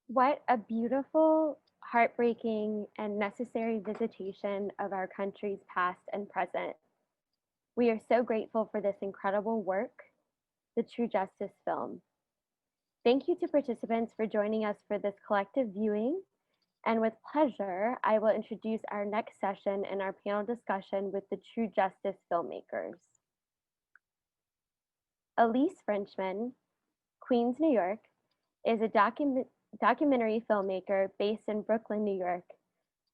What a beautiful, heartbreaking, and necessary visitation of our country's past and present. We are so grateful for this incredible work, the True Justice film. Thank you to participants for joining us for this collective viewing. And with pleasure, I will introduce our next session in our panel discussion with the True Justice filmmakers. Elise Frenchman, Queens, New York, is a documentary filmmaker based in Brooklyn, New York.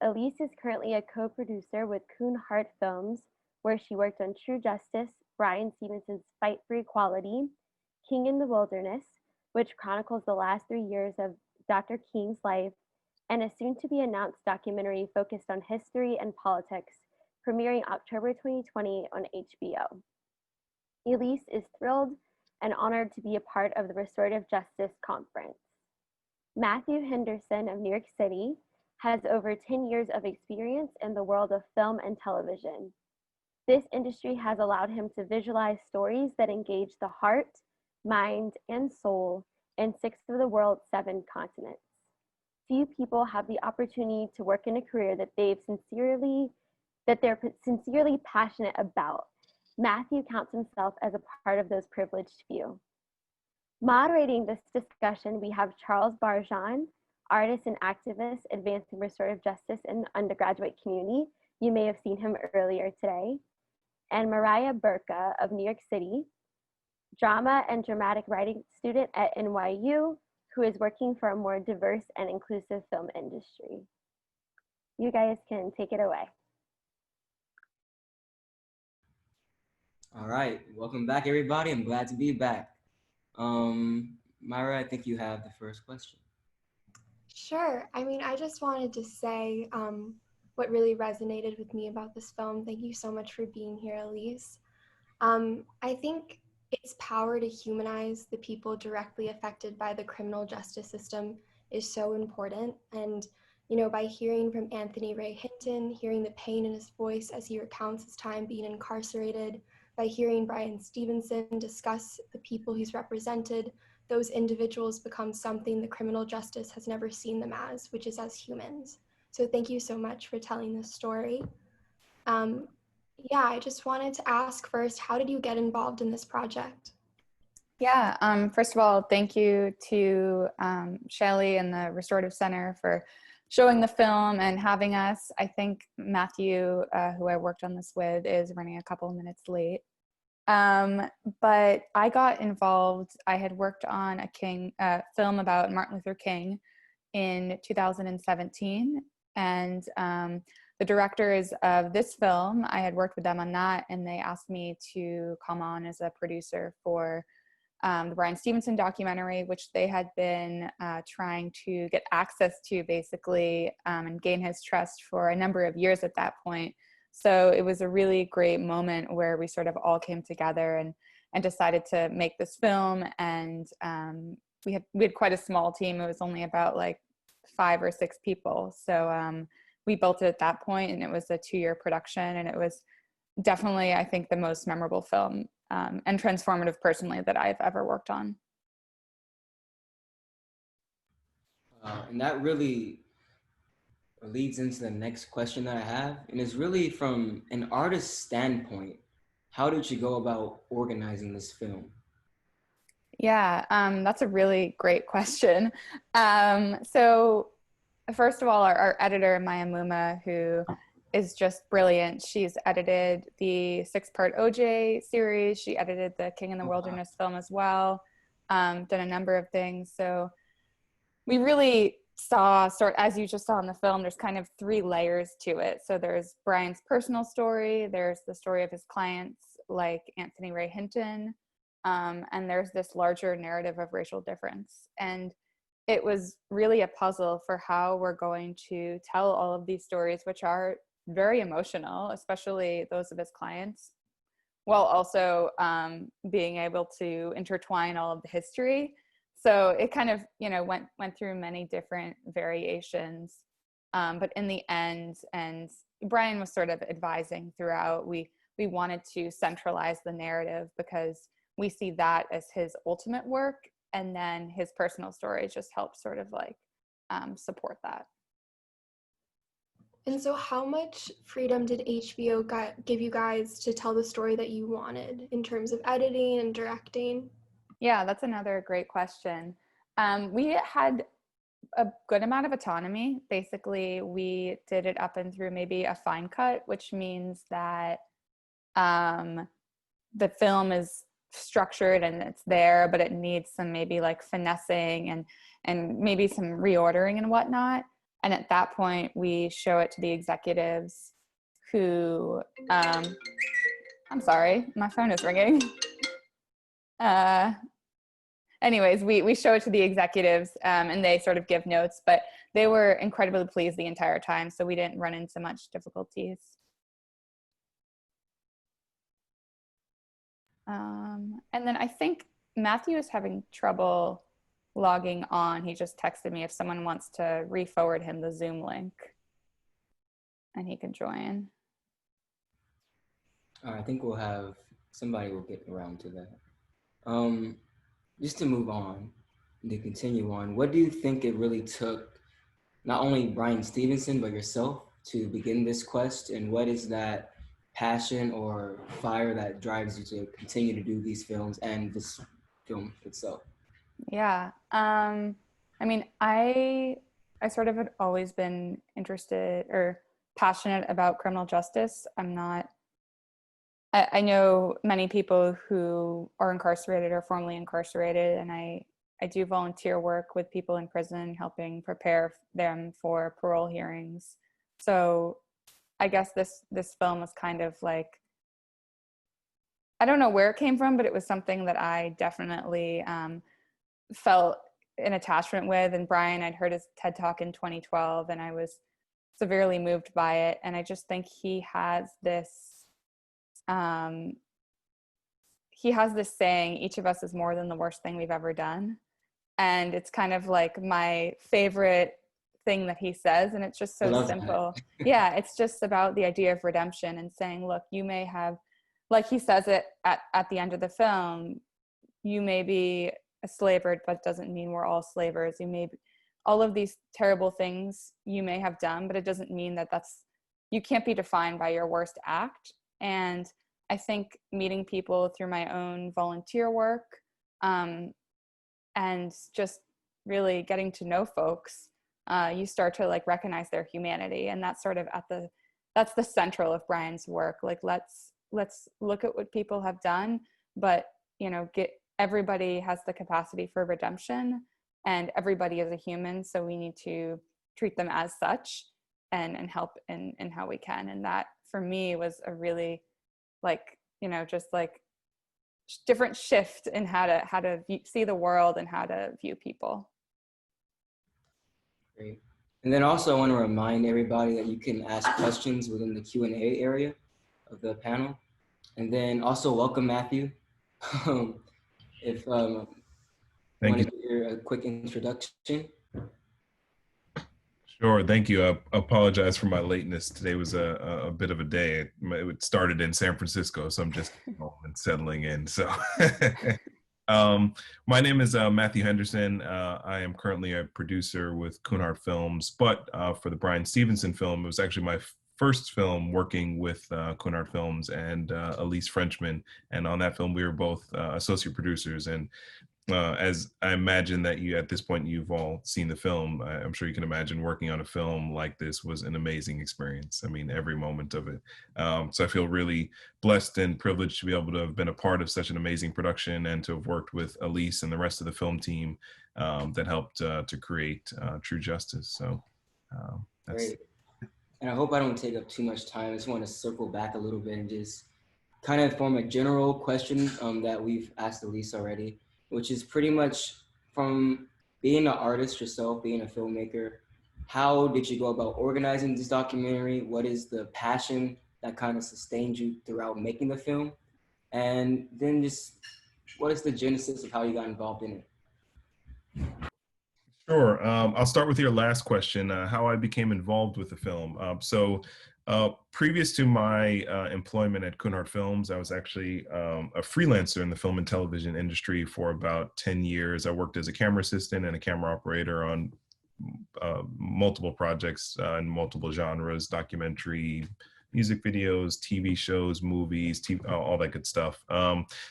Elyse is currently a co-producer with Kuhn Hart Films, where she worked on True Justice, Bryan Stevenson's Fight for Equality, King in the Wilderness, which chronicles the last 3 years of Dr. King's life, and a soon-to-be-announced documentary focused on history and politics, premiering October 2020 on HBO. Elyse is thrilled and honored to be a part of the Restorative Justice Conference. Matthew Henderson of New York City has over 10 years of experience in the world of film and television. This industry has allowed him to visualize stories that engage the heart, mind, and soul in 6 of the world's 7 continents. Few people have the opportunity to work in a career that they're sincerely passionate about. Matthew counts himself as a part of those privileged few. Moderating this discussion, we have Charles Barjon, artist and activist advancing restorative justice in the undergraduate community. You may have seen him earlier today. And Miraya Burka of New York City, drama and dramatic writing student at NYU, who is working for a more diverse and inclusive film industry. You guys can take it away. All right, welcome back, everybody. I'm glad to be back. Myra, I think you have the first question. Sure. I just wanted to say what really resonated with me about this film. Thank you so much for being here, Elise. I think its power to humanize the people directly affected by the criminal justice system is so important. And, by hearing from Anthony Ray Hinton, hearing the pain in his voice as he recounts his time being incarcerated, by hearing Bryan Stevenson discuss the people he's represented, those individuals become something the criminal justice has never seen them as, which is as humans. So thank you so much for telling this story. I just wanted to ask first, how did you get involved in this project? Yeah, first of all, thank you to Shelley and the Restorative Center for showing the film and having us. I think Matthew, who I worked on this with, is running a couple of minutes late. But I got involved. I had worked on a film about Martin Luther King in 2017, and the directors of this film, I had worked with them on that, and they asked me to come on as a producer for the Bryan Stevenson documentary, which they had been trying to get access to, basically, and gain his trust for a number of years at that point. So it was a really great moment where we sort of all came together and decided to make this film. And we had quite a small team. It was only about like 5 or 6 people. So we built it at that point, and it was a 2-year production. And it was definitely, I think, the most memorable film and transformative personally that I've ever worked on. And that really leads into the next question that I have, and it's really from an artist's standpoint. How did you go about organizing this film? Yeah, that's a really great question. So first of all, our editor, Maya Muma, who is just brilliant. She's edited the 6-part OJ series. She edited the King in the Wilderness film as well, done a number of things. So we really saw, as you just saw in the film, there's kind of 3 layers to it. So there's Bryan's personal story, there's the story of his clients like Anthony Ray Hinton, and there's this larger narrative of racial difference. And it was really a puzzle for how we're going to tell all of these stories, which are very emotional, especially those of his clients, while also being able to intertwine all of the history. So it kind of, went through many different variations. But in the end, and Bryan was sort of advising throughout, we wanted to centralize the narrative because we see that as his ultimate work. And then his personal story just helps sort of like support that. And so how much freedom did HBO give you guys to tell the story that you wanted in terms of editing and directing? Yeah, that's another great question. We had a good amount of autonomy. Basically, we did it up and through maybe a fine cut, which means that the film is structured and it's there, but it needs some maybe like finessing and maybe some reordering and whatnot. And at that point, we show it to the executives who, I'm sorry, my phone is ringing. Anyways, we show it to the executives and they sort of give notes, but they were incredibly pleased the entire time. So we didn't run into much difficulties. And then I think Matthew is having trouble logging on. He just texted me if someone wants to re-forward him the Zoom link and he can join. I think somebody will get around to that. Just to move on, to continue on, what do you think it really took, not only Bryan Stevenson, but yourself to begin this quest? And what is that passion or fire that drives you to continue to do these films and this film itself? Yeah. I mean, I sort of had always been interested or passionate about criminal justice. I know many people who are incarcerated or formerly incarcerated, and I do volunteer work with people in prison, helping prepare them for parole hearings. So I guess this film was kind of like, I don't know where it came from, but it was something that I definitely felt an attachment with. And Bryan, I'd heard his TED Talk in 2012, and I was severely moved by it. And I just think he has this saying, each of us is more than the worst thing we've ever done. And it's kind of like my favorite thing that he says. And it's just so simple. Yeah, it's just about the idea of redemption and saying, look, you may have, like he says it at the end of the film, you may be a slaver, but doesn't mean we're all slavers. You may be, all of these terrible things you may have done, but it doesn't mean that you can't be defined by your worst act. And I think meeting people through my own volunteer work and just really getting to know folks, you start to like recognize their humanity. And that's sort of that's the central of Bryan's work. Like, let's look at what people have done, but everybody has the capacity for redemption and everybody is a human. So we need to treat them as such and help in how we can. And that for me was a really just like different shift in how to see the world and how to view people. Great. And then also I want to remind everybody that you can ask questions within the Q&A area of the panel. And then also welcome Matthew. If you want to hear a quick introduction. Sure, thank you. I apologize for my lateness. Today was a bit of a day. It started in San Francisco, so I'm just home and settling in. So my name is Matthew Henderson. I am currently a producer with Coonheart Films, but for the Bryan Stevenson film, it was actually my first film working with Coonheart Films and Elise Frenchman. And on that film, we were both associate producers. And as I imagine that at this point, you've all seen the film, I'm sure you can imagine working on a film like this was an amazing experience. I mean, every moment of it. So I feel really blessed and privileged to be able to have been a part of such an amazing production and to have worked with Elyse and the rest of the film team that helped to create True Justice. So that's great. And I hope I don't take up too much time. I just want to circle back a little bit and just kind of form a general question that we've asked Elyse already, which is pretty much from being an artist yourself, being a filmmaker, how did you go about organizing this documentary? What is the passion that kind of sustained you throughout making the film? And then just what is the genesis of how you got involved in it? Sure. I'll start with your last question, how I became involved with the film. Previous to my employment at Coonheart Films, I was actually a freelancer in the film and television industry for about 10 years. I worked as a camera assistant and a camera operator on multiple projects in multiple genres, documentary, music videos, TV shows, movies, all that good stuff.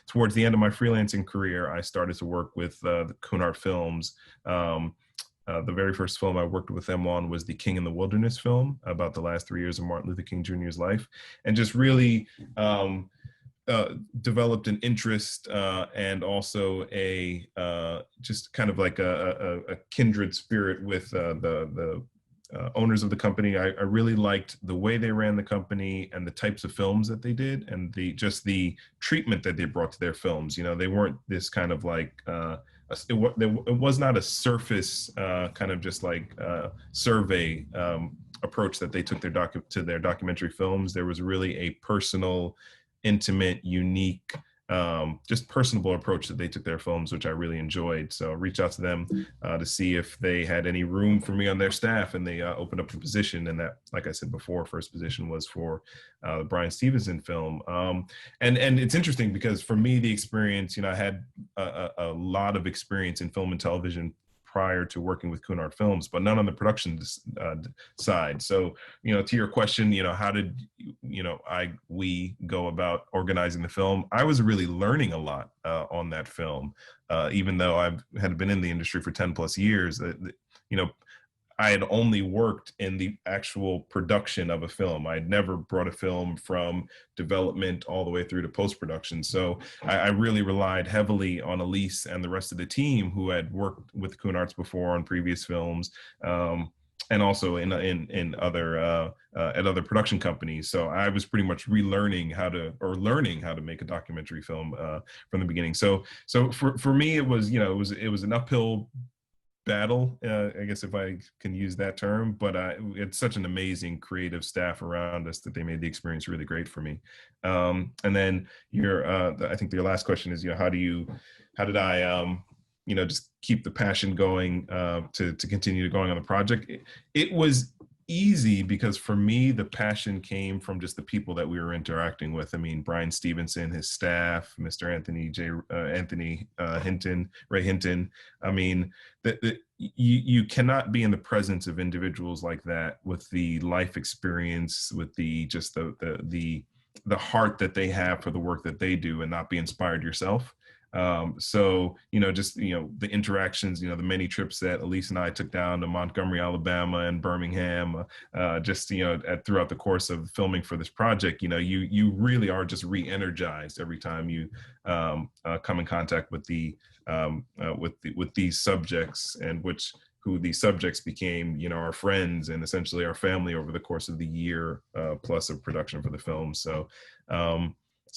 Towards the end of my freelancing career, I started to work with the Cunard Films. The very first film I worked with them on was the King in the Wilderness film about the last 3 years of Martin Luther King Jr.'s life, and just really developed an interest and also a just kind of like a kindred spirit with the owners of the company. I really liked the way they ran the company and the types of films that they did, and the treatment that they brought to their films. You know, they weren't this kind of like it was not a surface kind of just like survey approach that they took to their documentary films. There was really a personal, intimate, unique, just personable approach that they took their films, which I really enjoyed. So I reached out to them to see if they had any room for me on their staff, and they opened up a position. And that, like I said before, first position was for the Bryan Stevenson film. And it's interesting because for me, the experience, you know, I had a lot of experience in film and television prior to working with Cunard Films, but none on the production side. So, you know, to your question, you know, how did, you know, we go about organizing the film? I was really learning a lot on that film, even though I had been in the industry for 10 plus years. You know, I had only worked in the actual production of a film. I had never brought a film from development all the way through to post-production. So I really relied heavily on Elyse and the rest of the team who had worked with Cunards before on previous films, and also in other at other production companies. So I was pretty much learning how to make a documentary film from the beginning. So for me, it was, you know, it was an uphill battle, I guess, if I can use that term, but it's such an amazing creative staff around us that they made the experience really great for me. And then I think your last question is, you know, how did I, you know, just keep the passion going to continue going on the project? It was easy because for me, the passion came from just the people that we were interacting with. I mean, Bryan Stevenson, his staff, Mr. Anthony Hinton, Ray Hinton. I mean, you cannot be in the presence of individuals like that with the life experience, with the heart that they have for the work that they do, and not be inspired yourself. So, you know, just, you know, the interactions, you know, the many trips that Elyse and I took down to Montgomery, Alabama and Birmingham, just, you know, throughout the course of filming for this project, you know, you really are just re-energized every time you come in contact with with these subjects, and who these subjects became, you know, our friends and essentially our family over the course of the year plus of production for the film. So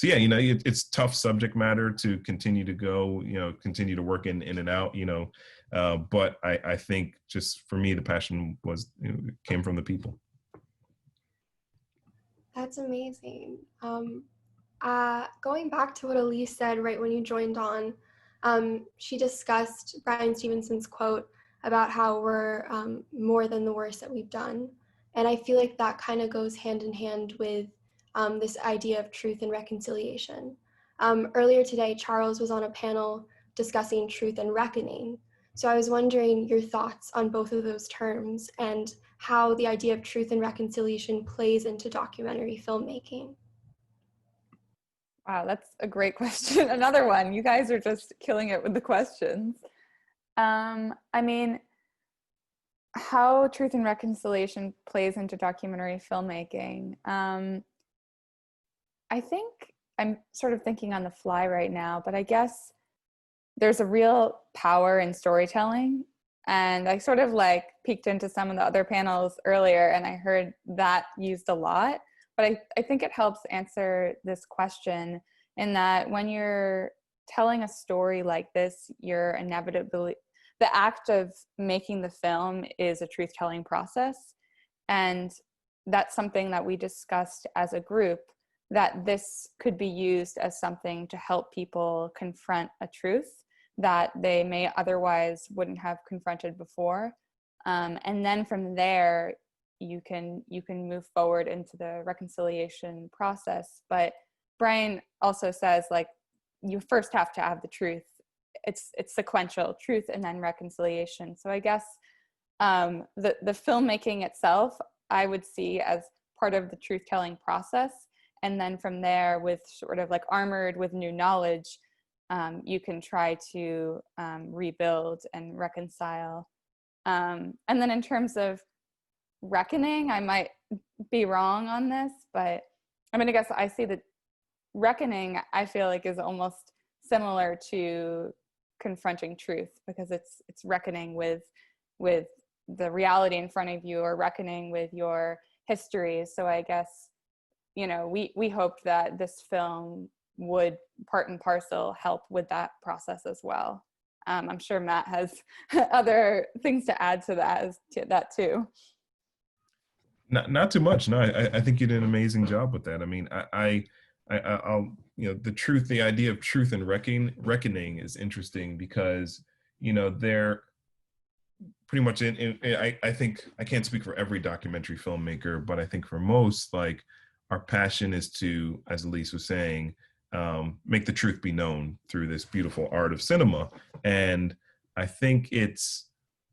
yeah, you know, it's tough subject matter to continue to go, you know, continue to work in and out, you know, but I think just for me, the passion was, you know, came from the people. That's amazing. Going back to what Elise said right when you joined on, she discussed Bryan Stevenson's quote about how we're more than the worst that we've done. And I feel like that kind of goes hand in hand with this idea of truth and reconciliation. Earlier today, Charles was on a panel discussing truth and reckoning. So I was wondering your thoughts on both of those terms and how the idea of truth and reconciliation plays into documentary filmmaking. Wow, that's a great question. Another one. You guys are just killing it with the questions. I mean, how truth and reconciliation plays into documentary filmmaking. I think I'm sort of thinking on the fly right now, but I guess there's a real power in storytelling. And I sort of like peeked into some of the other panels earlier and I heard that used a lot. But I think it helps answer this question in that when you're telling a story like this, you're inevitably, the act of making the film is a truth-telling process. And that's something that we discussed as a group, that this could be used as something to help people confront a truth that they may otherwise wouldn't have confronted before. And then from there, you can move forward into the reconciliation process. But Bryan also says, like, you first have to have the truth. It's sequential, truth and then reconciliation. So I guess the filmmaking itself, I would see as part of the truth-telling process. And then from there, with sort of like armored with new knowledge, you can try to rebuild and reconcile. And then in terms of reckoning, I might be wrong on this, but I mean, I guess I see that reckoning, I feel like, is almost similar to confronting truth, because it's reckoning with the reality in front of you, or reckoning with your history. So I guess, you know, we hoped that this film would part and parcel help with that process as well. I'm sure Matt has other things to add to that too. Not too much. No, I think you did an amazing job with that. I mean, I'll, you know, the idea of truth and reckoning is interesting, because, you know, they're pretty much I think, I can't speak for every documentary filmmaker, but I think for most, like, our passion is to, as Elyse was saying, make the truth be known through this beautiful art of cinema. And I think it's,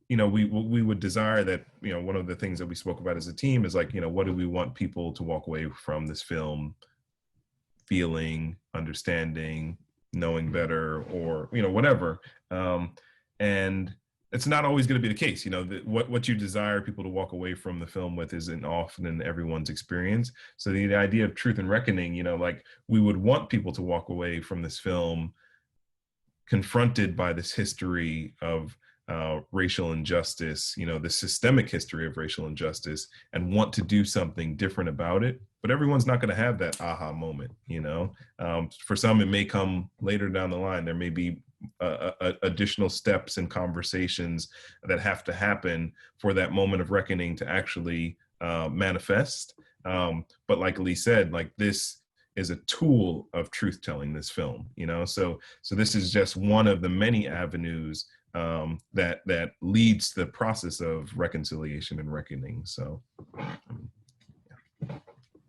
you know, we would desire that, you know, one of the things that we spoke about as a team is like, you know, what do we want people to walk away from this film feeling, understanding, knowing better, or, you know, whatever. And it's not always going to be the case. You know, what you desire people to walk away from the film with isn't often in everyone's experience. So the idea of truth and reckoning, you know, like, we would want people to walk away from this film confronted by this history of racial injustice, you know, the systemic history of racial injustice, and want to do something different about it. But everyone's not going to have that aha moment, you know. For some, it may come later down the line. There may be additional steps and conversations that have to happen for that moment of reckoning to actually manifest. But like Elyse said, like, this is a tool of truth telling, this film, you know. So this is just one of the many avenues that leads the process of reconciliation and reckoning. So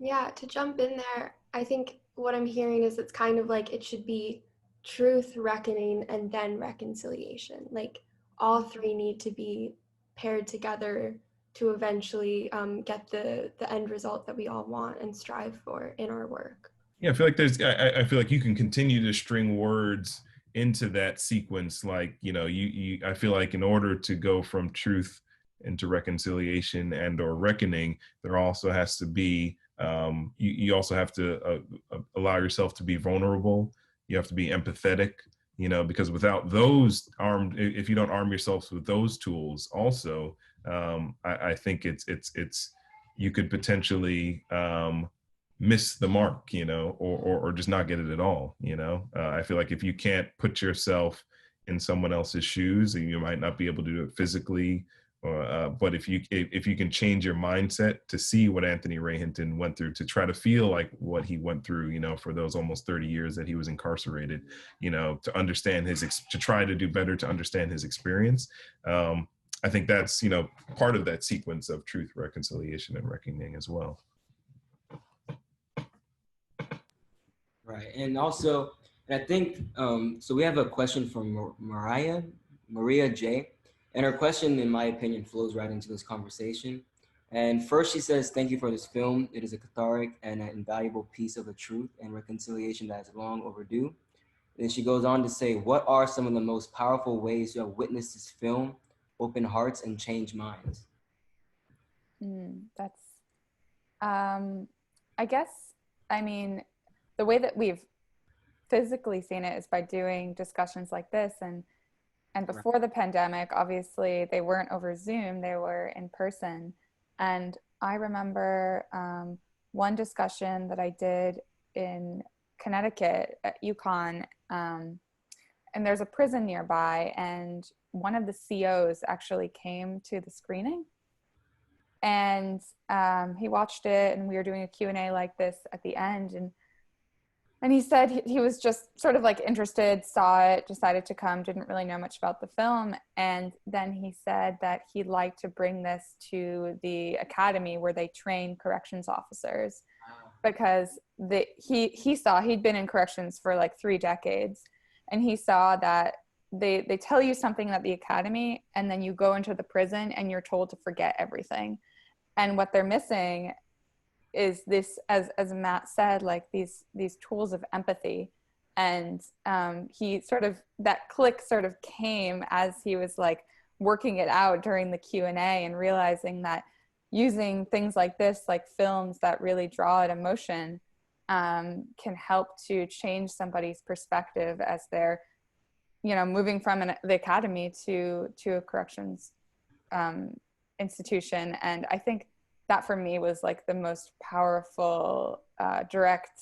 yeah, to jump in there, I think what I'm hearing is it's kind of like it should be truth, reckoning, and then reconciliation. Like, all three need to be paired together to eventually get the end result that we all want and strive for in our work. yeah, I feel like I feel like you can continue to string words into that sequence. Like, you know, I feel like in order to go from truth into reconciliation and or reckoning, there also has to be, you also have to allow yourself to be vulnerable. You have to be empathetic, you know, because without those if you don't arm yourselves with those tools also, I think it's you could potentially miss the mark, you know, or just not get it at all, you know. I feel like if you can't put yourself in someone else's shoes, and you might not be able to do it physically, but if you can change your mindset to see what Anthony Ray Hinton went through, to try to feel like what he went through, you know, for those almost 30 years that he was incarcerated, you know, to understand to try to do better, to understand his experience. I think that's, you know, part of that sequence of truth, reconciliation, and reckoning as well. Right, and also, and I think, so we have a question from Maria J. And her question, in my opinion, flows right into this conversation. And first she says, thank you for this film. It is a cathartic and an invaluable piece of a truth and reconciliation that is long overdue. Then she goes on to say, what are some of the most powerful ways you have witnessed this film open hearts and change minds? That's, I guess, I mean, the way that we've physically seen it is by doing discussions like this. And before the pandemic, obviously, they weren't over Zoom, they were in person. And I remember one discussion that I did in Connecticut at UConn, and there's a prison nearby, and one of the COs actually came to the screening. And he watched it, and we were doing a Q&A like this at the end. And he said he was just sort of like interested, saw it, decided to come, didn't really know much about the film. And then he said that he'd like to bring this to the academy where they train corrections officers, because he saw, he'd been in corrections for like 3 decades, and he saw that they tell you something at the academy, and then you go into the prison and you're told to forget everything. And what they're missing is this, as Matt said, like these tools of empathy. And he sort of, that click sort of came as he was like working it out during the Q&A and realizing that using things like this, like films that really draw at emotion, can help to change somebody's perspective as they're, you know, moving from the academy to a corrections institution. And I think that for me was like the most powerful, direct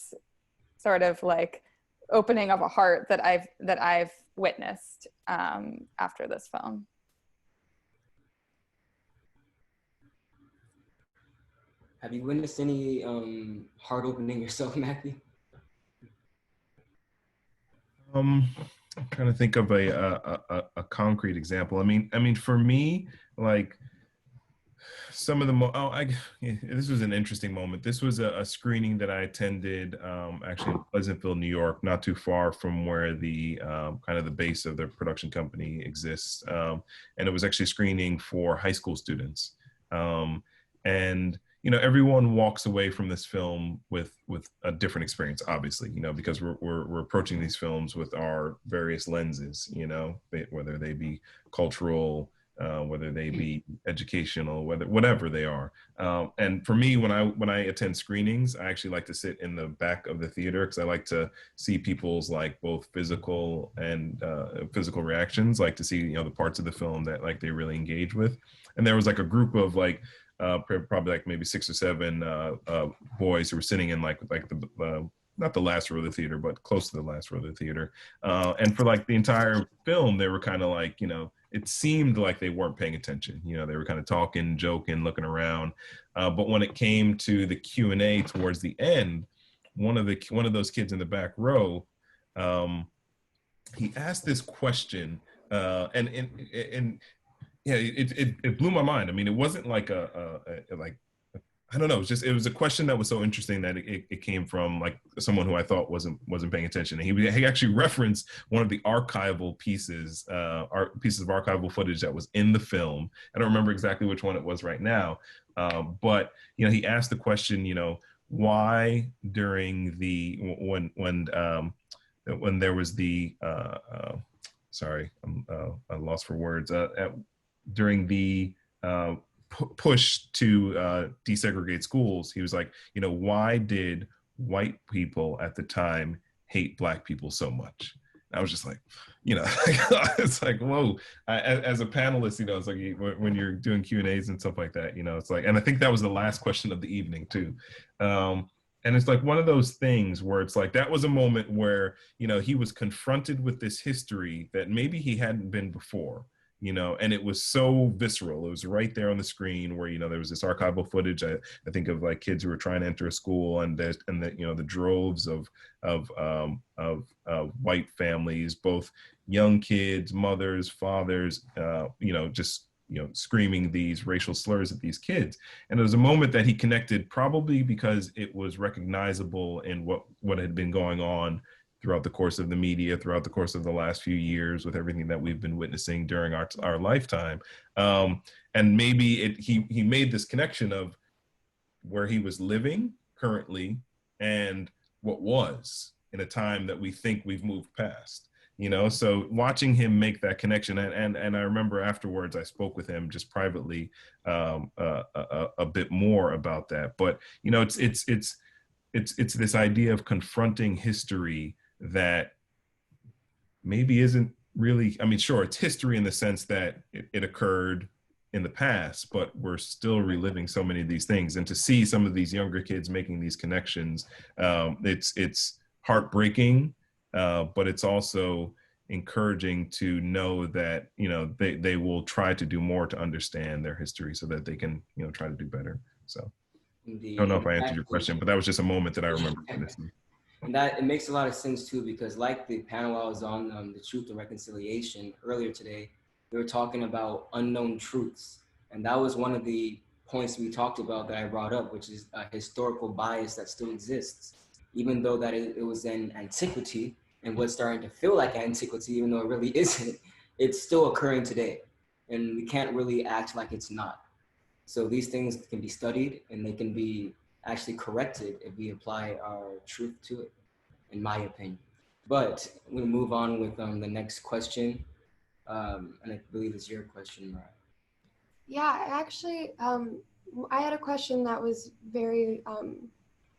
sort of like opening of a heart that I've witnessed after this film. Have you witnessed any heart opening yourself, Matthew? I'm trying to think of a concrete example. I mean, for me, like some of the this was an interesting moment. This was a screening that I attended actually in Pleasantville, New York, not too far from where the kind of the base of the production company exists, and it was actually a screening for high school students, and you know, everyone walks away from this film with a different experience, obviously, you know, because we're approaching these films with our various lenses, you know, whether they be cultural, whether they be educational, whatever they are. And for me, when I attend screenings, I actually like to sit in the back of the theater because I like to see people's like both physical and physical reactions, like to see, you know, the parts of the film that like they really engage with. And there was like a group of like probably like maybe 6 or 7 boys who were sitting in like the not the last row of the theater, but close to the last row of the theater. And for like the entire film, they were kind of like, you know, it seemed like they weren't paying attention. You know, they were kind of talking, joking, looking around. But when it came to the Q&A towards the end, one of those kids in the back row, he asked this question, and yeah, it blew my mind. I mean, it wasn't like I don't know. It was a question that was so interesting that it came from like someone who I thought wasn't paying attention. And he actually referenced one of the archival pieces of archival footage that was in the film. I don't remember exactly which one it was right now, but you know, he asked the question, you know, why during the when there was the sorry, I'm lost for words. During the push to desegregate schools, he was like, you know, why did white people at the time hate Black people so much? I was just like, you know, it's like, whoa. As a panelist, you know, it's like when you're doing Q&As and stuff like that, you know, it's like, and I think that was the last question of the evening too. And it's like one of those things where it's like, that was a moment where, you know, he was confronted with this history that maybe he hadn't been before. You know, and it was so visceral. It was right there on the screen where, you know, there was this archival footage. I think of like kids who were trying to enter a school, and you know, the droves of white families, both young kids, mothers, fathers, you know, just, you know, screaming these racial slurs at these kids. And it was a moment that he connected, probably because it was recognizable in what had been going on throughout the course of the media, throughout the course of the last few years, with everything that we've been witnessing during our lifetime. And maybe he made this connection of where he was living currently and what was in a time that we think we've moved past. You know, so watching him make that connection, and I remember afterwards I spoke with him just privately a bit more about that. But you know, it's this idea of confronting history that maybe isn't really, I mean, sure, it's history in the sense that it occurred in the past, but we're still reliving so many of these things. And to see some of these younger kids making these connections, it's heartbreaking, but it's also encouraging to know that, you know, they will try to do more to understand their history so that they can, you know, try to do better. So Indeed. I don't know if I answered your question, but that was just a moment that I remember witnessing. And that it makes a lot of sense too, because like the panel I was on, the Truth and Reconciliation earlier today, we were talking about unknown truths. And that was one of the points we talked about that I brought up, which is a historical bias that still exists, even though that it was in antiquity and what's starting to feel like antiquity, even though it really isn't, it's still occurring today. And we can't really act like it's not. So these things can be studied and they can be actually corrected if we apply our truth to it, in my opinion. But we'll move on with the next question. And I believe it's your question, Mariah. Yeah, actually, I had a question that was very,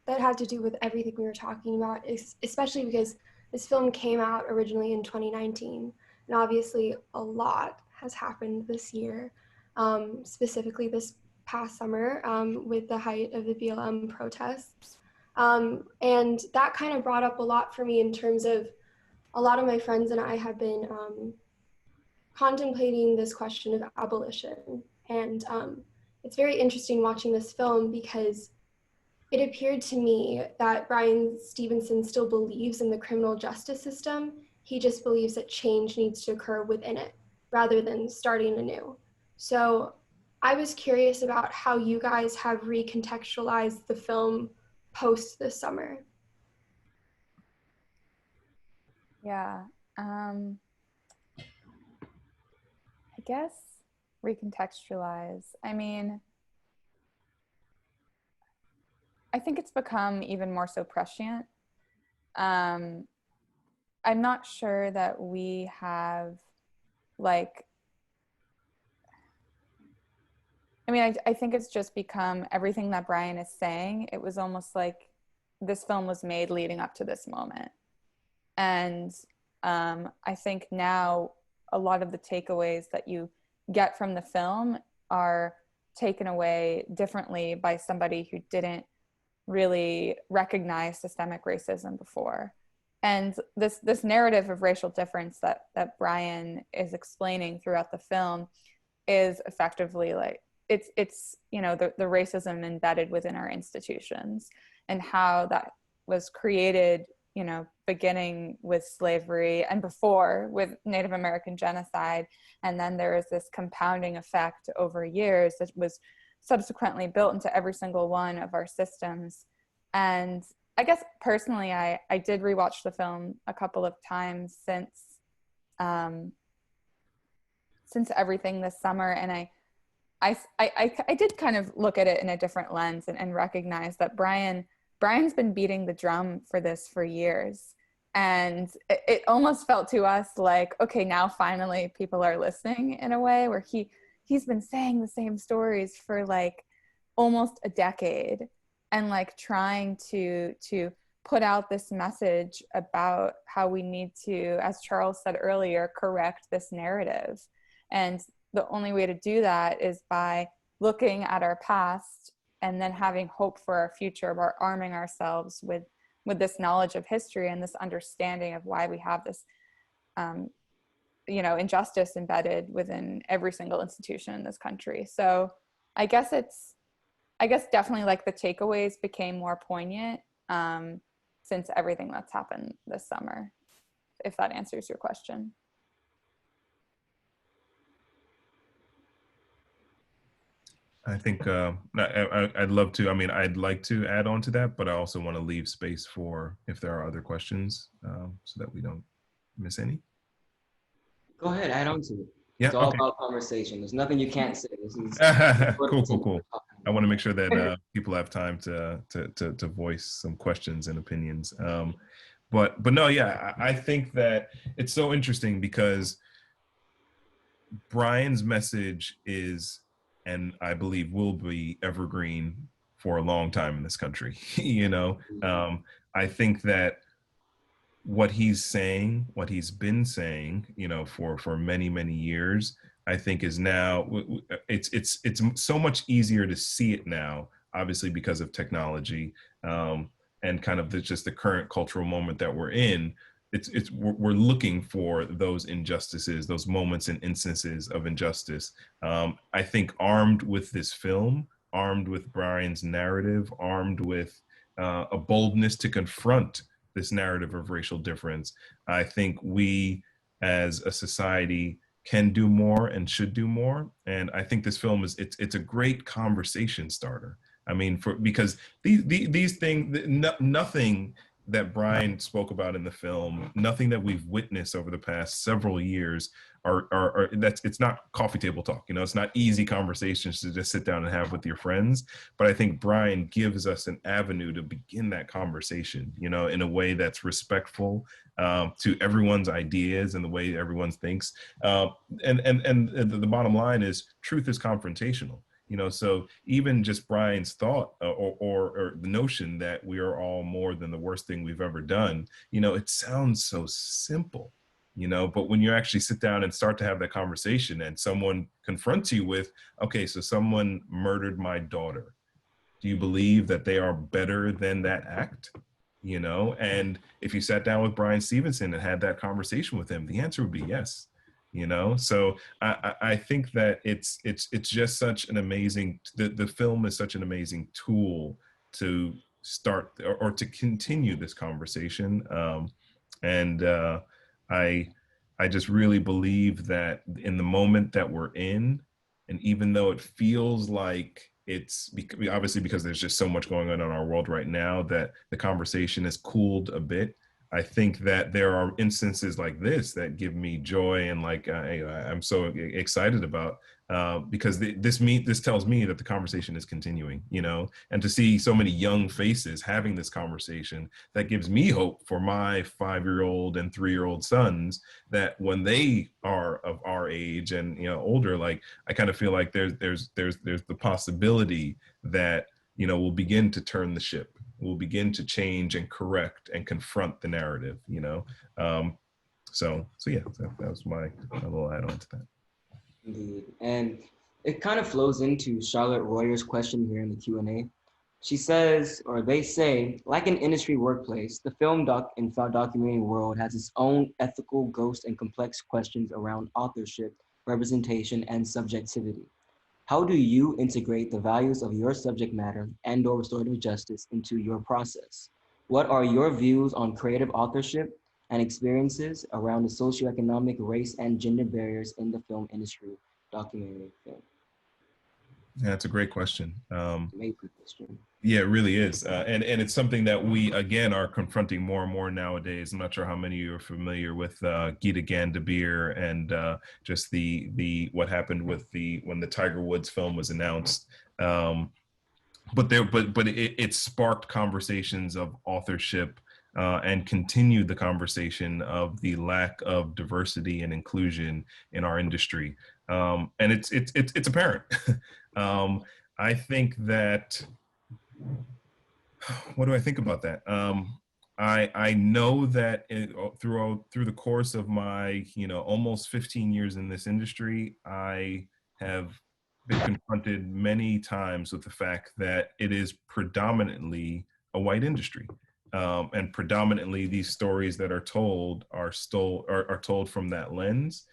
that had to do with everything we were talking about, especially because this film came out originally in 2019, and obviously a lot has happened this year, specifically this past summer with the height of the BLM protests. And that kind of brought up a lot for me in terms of a lot of my friends and I have been contemplating this question of abolition. And it's very interesting watching this film because it appeared to me that Bryan Stevenson still believes in the criminal justice system. He just believes that change needs to occur within it rather than starting anew. So I was curious about how you guys have recontextualized the film post this summer. Yeah. I guess recontextualize. I mean, I think it's become even more so prescient. I'm not sure that we have like, I think it's just become everything that Bryan is saying. It was almost like this film was made leading up to this moment. And I think now a lot of the takeaways that you get from the film are taken away differently by somebody who didn't really recognize systemic racism before. And this narrative of racial difference that Bryan is explaining throughout the film is effectively like, it's the racism embedded within our institutions and how that was created, beginning with slavery and before with Native American genocide. And then there is this compounding effect over years that was subsequently built into every single one of our systems. And I guess personally, I did rewatch the film a couple of times since everything this summer. And I did kind of look at it in a different lens and recognize that Bryan's been beating the drum for this for years. And it almost felt to us like, okay, now finally people are listening in a way where he's been saying the same stories for like almost a decade and like trying to put out this message about how we need to, as Charles said earlier, correct this narrative. And the only way to do that is by looking at our past and then having hope for our future by arming ourselves with this knowledge of history and this understanding of why we have this, injustice embedded within every single institution in this country. So I guess definitely like the takeaways became more poignant since everything that's happened this summer, if that answers your question. I think I'd love to. I'd like to add on to that, but I also want to leave space for if there are other questions so that we don't miss any. Go ahead, add on to it. Yeah, it's all okay. about conversation. There's nothing you can't say. This is cool. I want to make sure that people have time to voice some questions and opinions. But no, yeah, I think that it's so interesting because Bryan's message is, and I believe will be, evergreen for a long time in this country. I think that what he's saying, what he's been saying, for many, many years, I think is now, it's so much easier to see it now, obviously because of technology and kind of just the current cultural moment that we're in. We're looking for those injustices, those moments and instances of injustice. I think armed with this film, armed with Bryan's narrative, armed with a boldness to confront this narrative of racial difference, I think we as a society can do more and should do more. And I think this film it's a great conversation starter. Because these things, nothing that Bryan spoke about in the film, nothing that we've witnessed over the past several years are that's, it's not coffee table talk. You know, it's not easy conversations to just sit down and have with your friends. But I think Bryan gives us an avenue to begin that conversation, you know, in a way that's respectful to everyone's ideas and the way everyone thinks. And the bottom line is truth is confrontational. You know, so even just Bryan's thought or the notion that we are all more than the worst thing we've ever done, you know, it sounds so simple, you know, but when you actually sit down and start to have that conversation and someone confronts you with, okay, so someone murdered my daughter. Do you believe that they are better than that act? You know, and if you sat down with Bryan Stevenson and had that conversation with him, the answer would be yes. You know, so I think that it's just such an amazing, the film is such an amazing tool to start or to continue this conversation. And I just really believe that in the moment that we're in, and even though it feels like it's obviously because there's just so much going on in our world right now that the conversation has cooled a bit, I think that there are instances like this that give me joy and like I'm so excited about because this tells me that the conversation is continuing, you know, and to see so many young faces having this conversation, that gives me hope for my 5-year-old and 3-year-old sons, that when they are of our age and, you know, older, like I kind of feel like there's the possibility that, you know, we'll begin to turn the ship. We'll begin to change and correct and confront the narrative, you know? So yeah, that was my little add on to that. Indeed. And it kind of flows into Charlotte Royer's question here in the Q&A. She says, or they say, like an industry workplace, the film documentary world has its own ethical, ghost, and complex questions around authorship, representation, and subjectivity. How do you integrate the values of your subject matter and/or restorative justice into your process? What are your views on creative authorship and experiences around the socioeconomic, race, and gender barriers in the film industry, documentary film? Yeah, that's a great question. Amazing question. Yeah, it really is. And it's something that we, again, are confronting more and more nowadays. I'm not sure how many of you are familiar with Geeta Gandabir and just the what happened with when the Tiger Woods film was announced. But it sparked conversations of authorship and continued the conversation of the lack of diversity and inclusion in our industry. And it's apparent. I think that, what do I think about that? I know that through the course of my, you know, almost 15 years in this industry, I have been confronted many times with the fact that it is predominantly a white industry. And predominantly these stories that are told are told from that lens.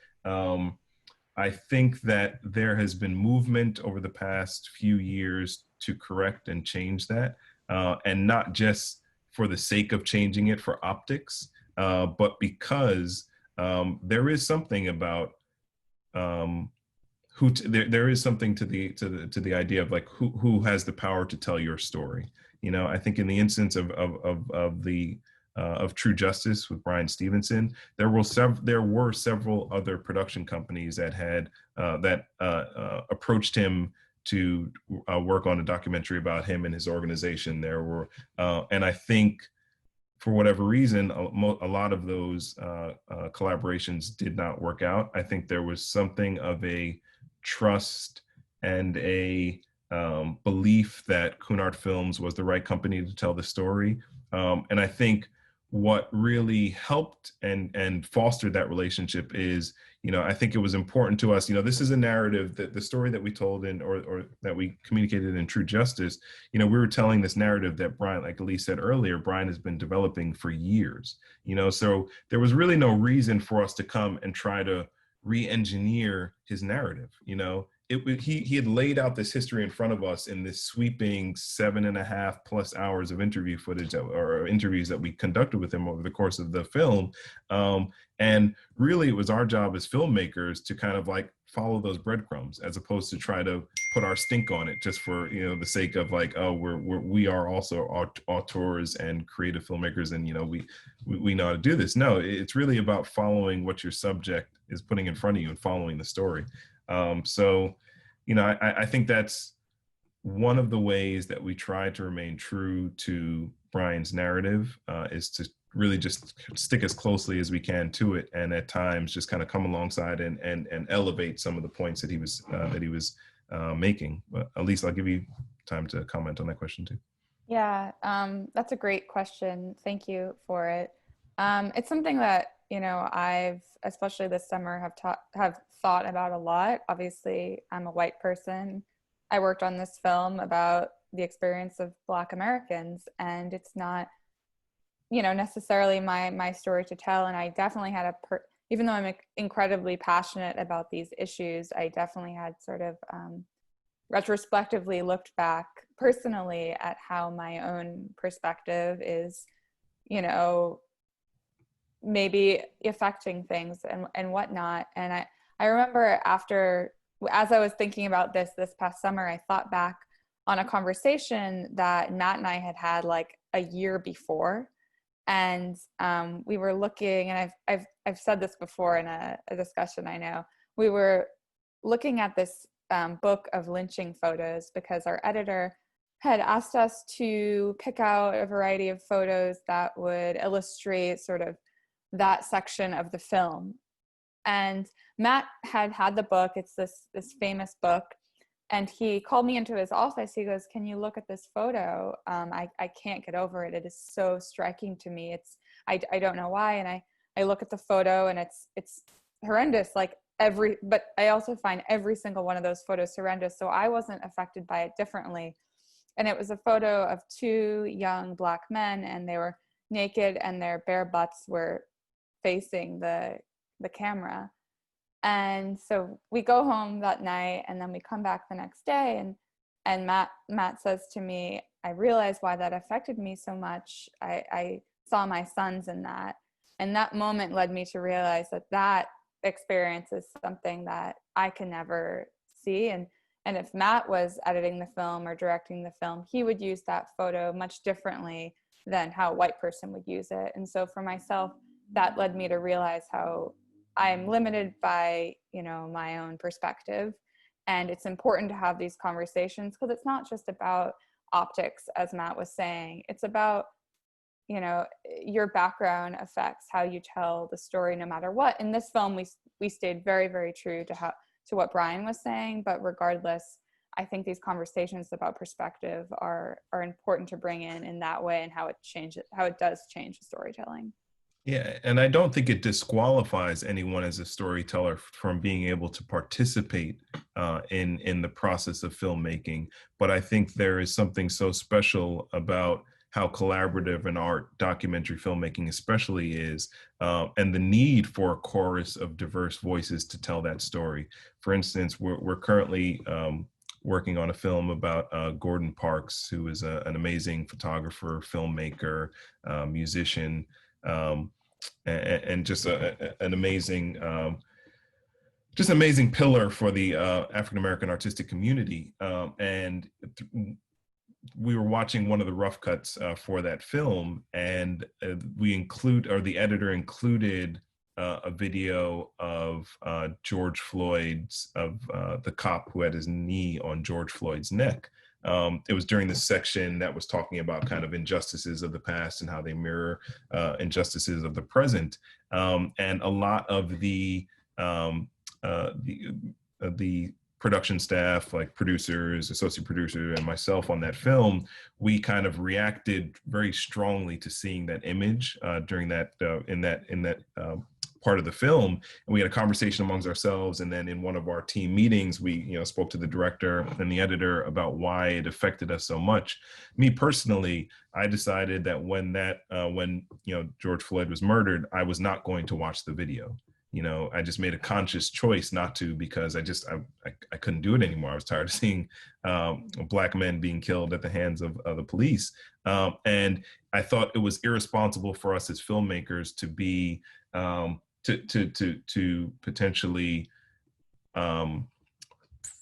I think that there has been movement over the past few years to correct and change that. And not just for the sake of changing it for optics, but because there is something about there is something to the idea of like who has the power to tell your story. You know, I think in the instance of True Justice with Bryan Stevenson, there were several other production companies that had approached him to work on a documentary about him and his organization. There were, and I think for whatever reason, a lot of those collaborations did not work out. I think there was something of a trust and a belief that Cunard Films was the right company to tell the story. And I think what really helped and fostered that relationship is, you know, I think it was important to us, you know, this is a narrative that the story that we told in, or that we communicated in True Justice, you know, we were telling this narrative that Bryan, like Elyse said earlier, Bryan has been developing for years, you know, so there was really no reason for us to come and try to re-engineer his narrative. You know, he had laid out this history in front of us in this sweeping 7.5+ hours of interview footage or interviews that we conducted with him over the course of the film. And really, it was our job as filmmakers to kind of like follow those breadcrumbs, as opposed to try to put our stink on it just for, you know, the sake of like, oh, we are also auteurs and creative filmmakers, and, you know, we know how to do this. No, it's really about following what your subject is putting in front of you and following the story. So, you know, I think that's one of the ways that we try to remain true to Bryan's narrative, is to really just stick as closely as we can to it, and at times just kind of come alongside and elevate some of the points that he was making. But Elyse, I'll give you time to comment on that question too. Yeah, that's a great question. Thank you for it. It's something that, you know, I've, especially this summer, have thought about a lot. Obviously, I'm a white person. I worked on this film about the experience of Black Americans, and it's not, you know, necessarily my story to tell. And I definitely had even though I'm incredibly passionate about these issues, I definitely had sort of retrospectively looked back personally at how my own perspective is, you know, maybe affecting things and whatnot. And I remember as I was thinking about this past summer, I thought back on a conversation that Matt and I had like a year before. And we were looking, and I've said this before in a discussion, I know, we were looking at this book of lynching photos because our editor had asked us to pick out a variety of photos that would illustrate sort of that section of the film. And Matt had the book. It's this famous book. And he called me into his office. He goes, "Can you look at this photo? I can't get over it. It is so striking to me. I don't know why." And I look at the photo, and it's horrendous. But I also find every single one of those photos horrendous. So I wasn't affected by it differently. And it was a photo of two young Black men, and they were naked, and their bare butts were facing the camera. And so we go home that night, and then we come back the next day, and Matt says to me, "I realized why that affected me so much. I saw my sons in that." And that moment led me to realize that experience is something that I can never see. And if Matt was editing the film or directing the film, he would use that photo much differently than how a white person would use it. And so for myself, that led me to realize how I'm limited by, you know, my own perspective. And it's important to have these conversations because it's not just about optics, as Matt was saying. It's about, you know, your background affects how you tell the story no matter what. In this film, we stayed very, very true to what Bryan was saying, but regardless, I think these conversations about perspective are important to bring in that way, and how it does change the storytelling. Yeah, and I don't think it disqualifies anyone as a storyteller from being able to participate in the process of filmmaking. But I think there is something so special about how collaborative an art documentary filmmaking especially is, and the need for a chorus of diverse voices to tell that story. For instance, we're currently working on a film about Gordon Parks, who is an amazing photographer, filmmaker, musician, and just an amazing amazing pillar for the African American artistic community. And we were watching one of the rough cuts for that film, and the editor included a video of George Floyd's, the cop who had his knee on George Floyd's neck. It was during the section that was talking about kind of injustices of the past and how they mirror injustices of the present. And a lot of the production staff, like producers, associate producer, and myself on that film, we kind of reacted very strongly to seeing that image during that in that part of the film. And we had a conversation amongst ourselves, and then in one of our team meetings, we spoke to the director and the editor about why it affected us so much. Me personally, I decided that when George Floyd was murdered, I was not going to watch the video. you know, I just made a conscious choice not to, because I couldn't do it anymore. I was tired of seeing Black men being killed at the hands of the police. And I thought it was irresponsible for us as filmmakers to be, to potentially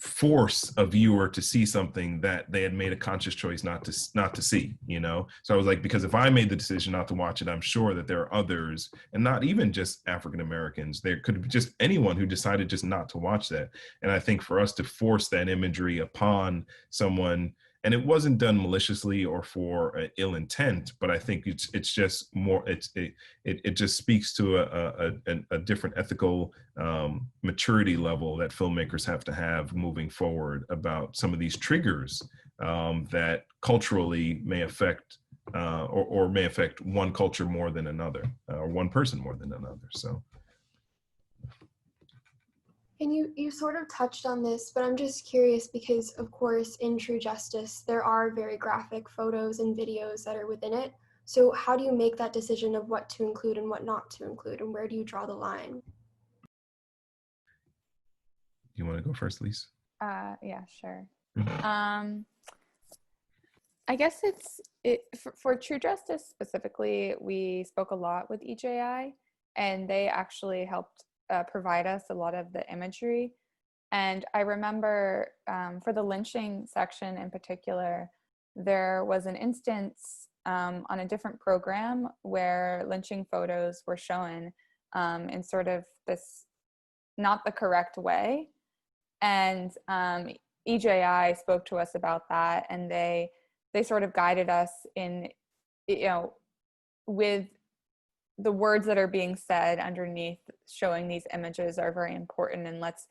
force a viewer to see something that they had made a conscious choice not to see, you know? So I was like, because if I made the decision not to watch it, I'm sure that there are others, and not even just African Americans, there could be just anyone who decided just not to watch that. And I think for us to force that imagery upon someone, and it wasn't done maliciously or for ill intent, but I think it's just more, it just speaks to a different ethical maturity level that filmmakers have to have moving forward about some of these triggers that culturally may affect or may affect one culture more than another, or one person more than another. So. And you sort of touched on this, but I'm just curious because, of course, in True Justice, there are very graphic photos and videos that are within it. So how do you make that decision of what to include and what not to include, and where do you draw the line? You want to go first, Elyse? Yeah, sure. I guess for True Justice specifically, we spoke a lot with EJI, and they actually helped provide us a lot of the imagery. And I remember for the lynching section in particular, there was an instance on a different program where lynching photos were shown in sort of this, not the correct way. And EJI spoke to us about that, and they sort of guided us in, you know, with the words that are being said underneath showing these images are very important, and let's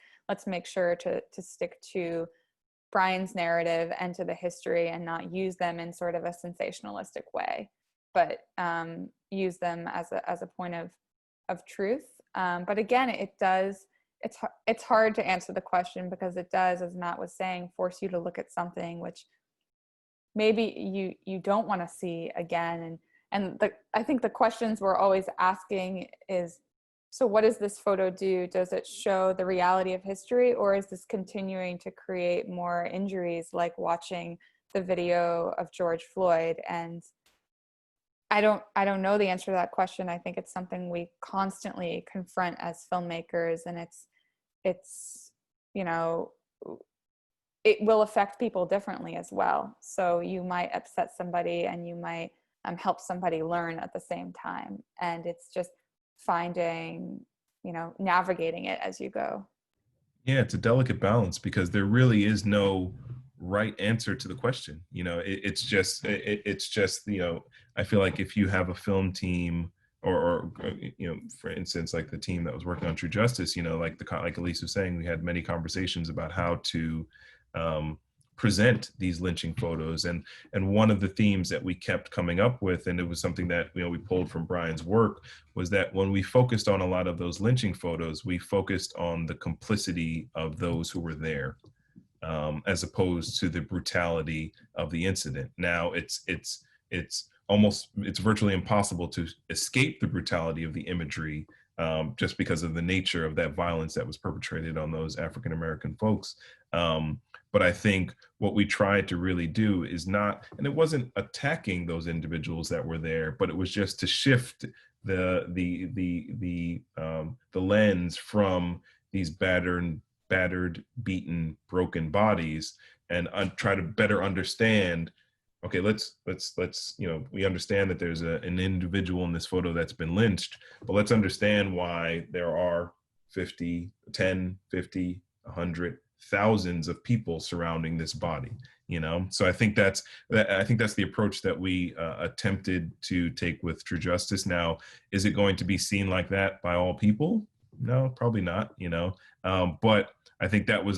make sure to stick to Bryan's narrative and to the history and not use them in sort of a sensationalistic way, but use them as a point of truth. But again, it's hard to answer the question, because it does, as Matt was saying, force you to look at something which maybe you don't want to see again. And I think the questions we're always asking is, so what does this photo do? Does it show the reality of history, or is this continuing to create more injuries, like watching the video of George Floyd? And I don't know the answer to that question. I think it's something we constantly confront as filmmakers, and it's you know, it will affect people differently as well. So you might upset somebody, and you might help somebody learn at the same time. And it's just finding, you know, navigating it as you go. Yeah, it's a delicate balance, because there really is no right answer to the question. You know, it's just, you know, I feel like if you have a film team, or you know, for instance, like the team that was working on True Justice, you know, like Elyse was saying, we had many conversations about how to present these lynching photos, and one of the themes that we kept coming up with, and it was something that, you know, we pulled from Bryan's work, was that when we focused on a lot of those lynching photos, we focused on the complicity of those who were there, as opposed to the brutality of the incident. Now it's virtually impossible to escape the brutality of the imagery, just because of the nature of that violence that was perpetrated on those African American folks. But I think what we tried to really do is not, and it wasn't attacking those individuals that were there, but it was just to shift the lens from these battered, beaten, broken bodies, and try to better understand. Okay, let's, you know, we understand that there's an individual in this photo that's been lynched, but let's understand why there are 50, 10, 50, 100, thousands of people surrounding this body, you know? So I think that's the approach that we attempted to take with True Justice. Now, is it going to be seen like that by all people? No, probably not, you know? But I think that was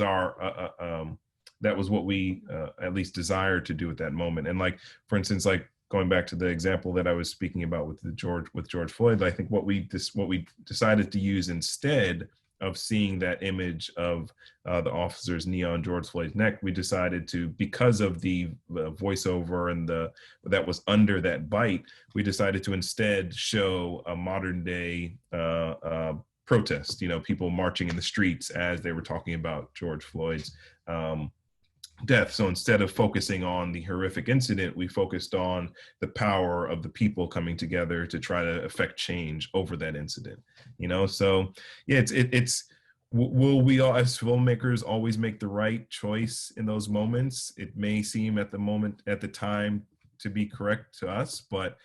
that was what we at least desired to do at that moment. And like, for instance, like going back to the example that I was speaking about with George Floyd, I think what we decided to use instead of seeing that image of the officer's knee on George Floyd's neck, we decided to, because of the voiceover and that was under that bite, we decided to instead show a modern day protest, people marching in the streets as they were talking about George Floyd's death. So instead of focusing on the horrific incident, we focused on the power of the people coming together to try to affect change over that incident. So yeah, it's will we all as filmmakers always make the right choice in those moments? It may seem at the time to be correct to us, but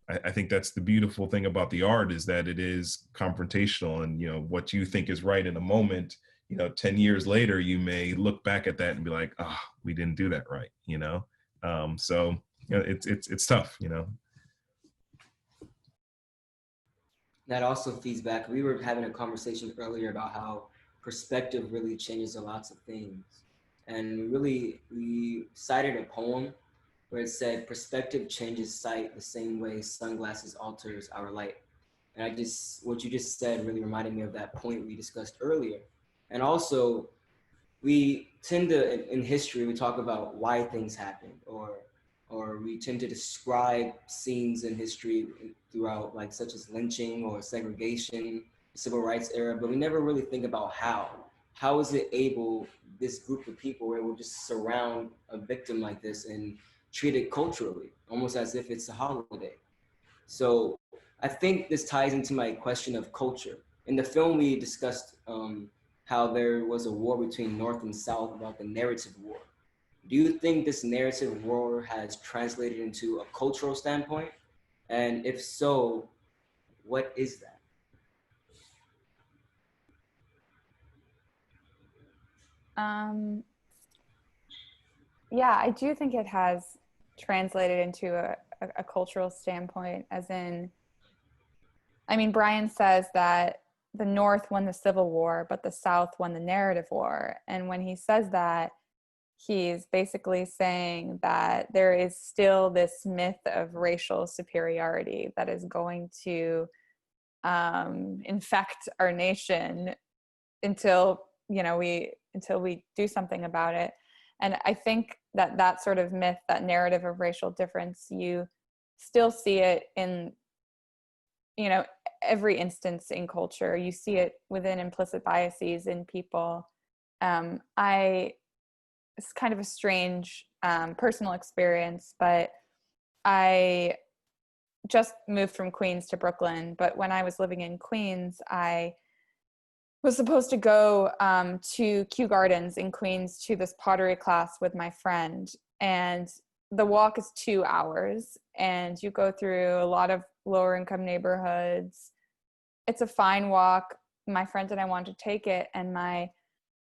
I think that's the beautiful thing about the art, is that it is confrontational, and what you think is right in a moment, 10 years later, you may look back at that and be like, we didn't do that right, so it's tough, That also feeds back. We were having a conversation earlier about how perspective really changes lots of things. And we cited a poem where it said, perspective changes sight the same way sunglasses alters our light. And what you just said really reminded me of that point we discussed earlier. And also, we tend to, in history, we talk about why things happen, or we tend to describe scenes in history throughout, like such as lynching or segregation, civil rights era, but we never really think about how. How is it this group of people were able to just surround a victim like this and treat it culturally, almost as if it's a holiday? So I think this ties into my question of culture. In the film, we discussed how there was a war between North and South about the narrative war. Do you think this narrative war has translated into a cultural standpoint? And if so, what is that? Yeah, I do think it has translated into a cultural standpoint, as in, Bryan says that the North won the Civil War, but the South won the narrative war. And when he says that, he's basically saying that there is still this myth of racial superiority that is going to infect our nation until we do something about it. And I think that sort of myth, that narrative of racial difference, you still see it in every instance in culture. You see it within implicit biases in people. It's kind of a strange personal experience, but I just moved from Queens to Brooklyn. But when I was living in Queens, I was supposed to go to Kew Gardens in Queens to this pottery class with my friend. And the walk is 2 hours, and you go through a lot of lower income neighborhoods. It's a fine walk. My friend and I wanted to take it, and my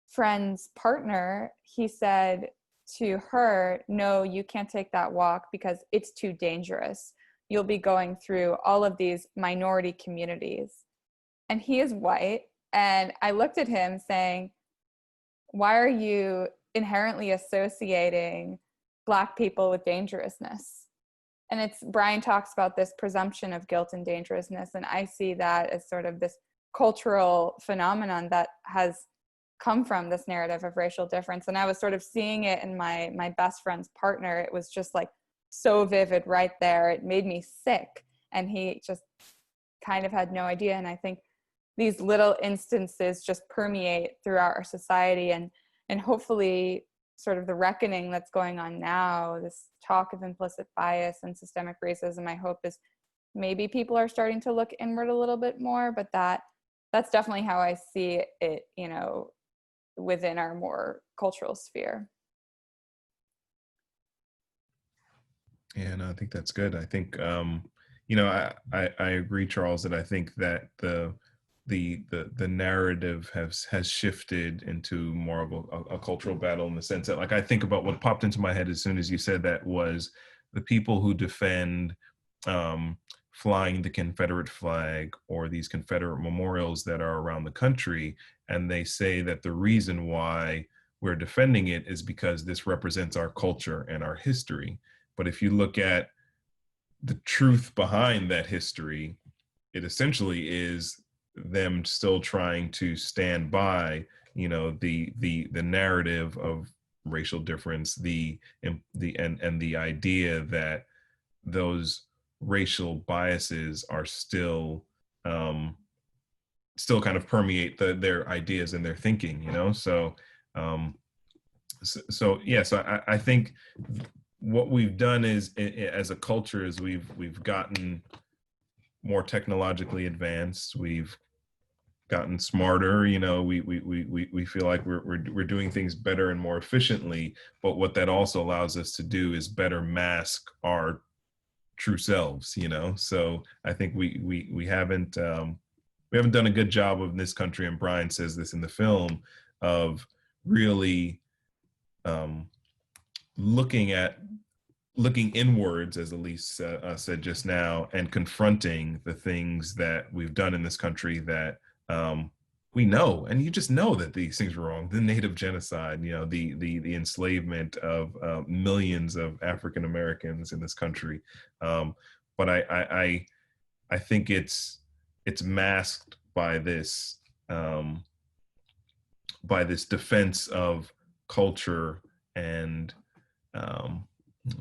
friend's partner, he said to her, no, you can't take that walk because it's too dangerous. You'll be going through all of these minority communities. And he is white. And I looked at him saying, why are you inherently associating Black people with dangerousness? And Bryan talks about this presumption of guilt and dangerousness. And I see that as sort of this cultural phenomenon that has come from this narrative of racial difference. And I was sort of seeing it in my best friend's partner. It was just like so vivid right there. It made me sick. And he just kind of had no idea. And I think these little instances just permeate throughout our society, and hopefully sort of the reckoning that's going on now, this talk of implicit bias and systemic racism, I hope is maybe people are starting to look inward a little bit more, but that's definitely how I see it, within our more cultural sphere. Yeah, no, I think that's good. I think, I agree, Charles, that I think that the narrative has shifted into more of a cultural battle, in the sense that, like, I think about what popped into my head as soon as you said that was the people who defend flying the Confederate flag or these Confederate memorials that are around the country. And they say that the reason why we're defending it is because this represents our culture and our history. But if you look at the truth behind that history, it essentially is them still trying to stand by, the narrative of racial difference, and the idea that those racial biases are still still kind of permeate their ideas and their thinking, you know? So, I think what we've done is, as a culture, is we've gotten more technologically advanced. We've gotten smarter. You know, we feel like we're doing things better and more efficiently. But what that also allows us to do is better mask our true selves. You know, so I think we haven't done a good job of, in this country, and Bryan says this in the film, of really looking inwards, as Elise said just now, and confronting the things that we've done in this country that we know, and you just know that these things were wrong. The Native genocide, you know, the enslavement of millions of African Americans in this country. But I think it's masked by this defense of culture, and I'm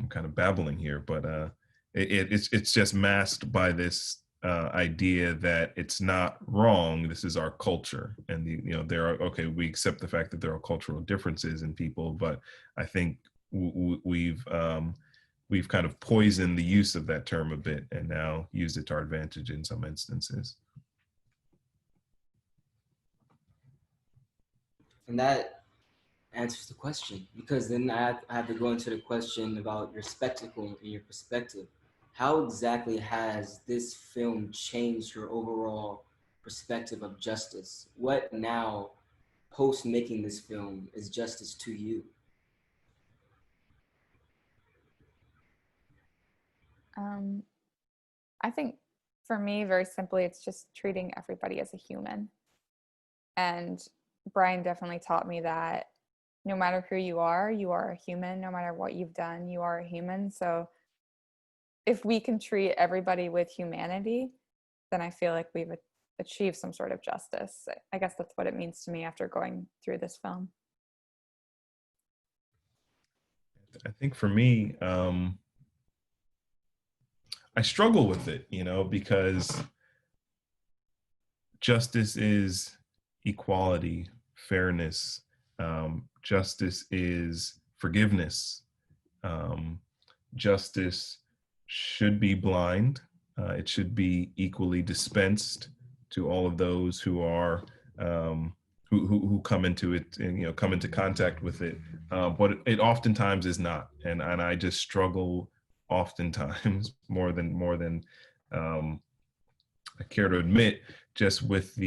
kind of babbling here, but it's just masked by this idea that it's not wrong. This is our culture, and we accept the fact that there are cultural differences in people, but I think we've kind of poisoned the use of that term a bit, and now used it to our advantage in some instances. And that answers the question, because then I have to go into the question about your spectacle and your perspective. How exactly has this film changed your overall perspective of justice? What now, post making this film, is justice to you? I think for me, very simply, it's just treating everybody as a human. And Bryan definitely taught me that no matter who you are a human. No matter what you've done, you are a human. So if we can treat everybody with humanity, then I feel like we've achieved some sort of justice. I guess that's what it means to me after going through this film. I think for me, I struggle with it, because justice is equality, fairness. Justice is forgiveness. Justice should be blind. It should be equally dispensed to all of those who are who come into it and come into contact with it. But it oftentimes is not, and I just struggle oftentimes more than I care to admit, just with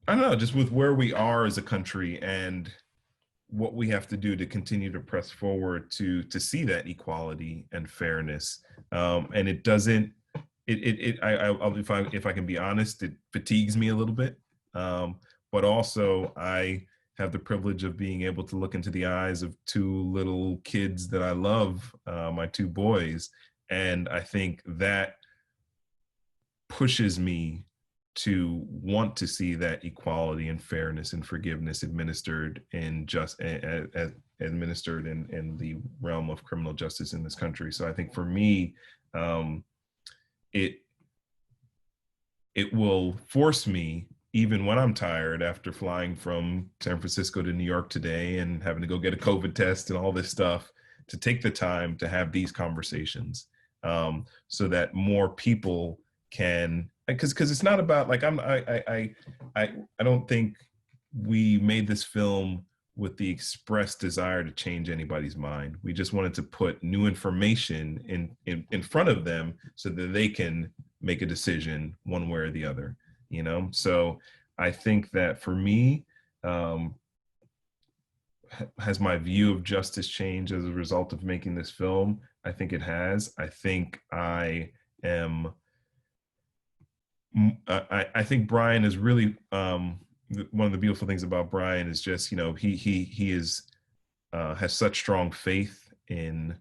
I don't know, just with where we are as a country and what we have to do to continue to press forward to see that equality and fairness. And it doesn't, if I can be honest, it fatigues me a little bit. But also I have the privilege of being able to look into the eyes of two little kids that I love, my two boys. And I think that pushes me to want to see that equality and fairness and forgiveness administered in the realm of criminal justice in this country. So I think for me, it will force me, even when I'm tired after flying from San Francisco to New York today and having to go get a COVID test and all this stuff, to take the time to have these conversations, so that more people can, because it's not about, like, I don't think we made this film with the express desire to change anybody's mind. We just wanted to put new information in front of them so that they can make a decision one way or the other, So I think that for me, has my view of justice changed as a result of making this film? I think it has. I think I think Bryan is really, one of the beautiful things about Bryan is just, he is has such strong faith in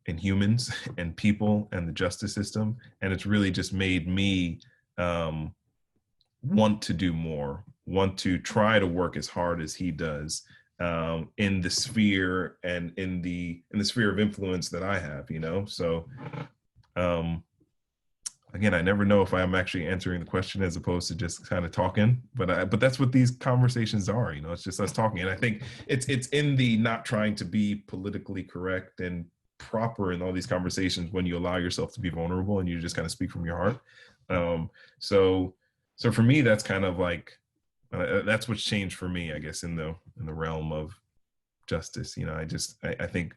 humans and people and the justice system, and it's really just made me want to do more, want to try to work as hard as he does, in the sphere and in the sphere of influence that I have, So Again, I never know if I'm actually answering the question as opposed to just kind of talking, but that's what these conversations are, you know, it's just us talking. And I think it's in the not trying to be politically correct and proper in all these conversations when you allow yourself to be vulnerable and you just kind of speak from your heart. So for me, that's kind of like, that's what's changed for me, I guess, in the realm of justice. You know, I think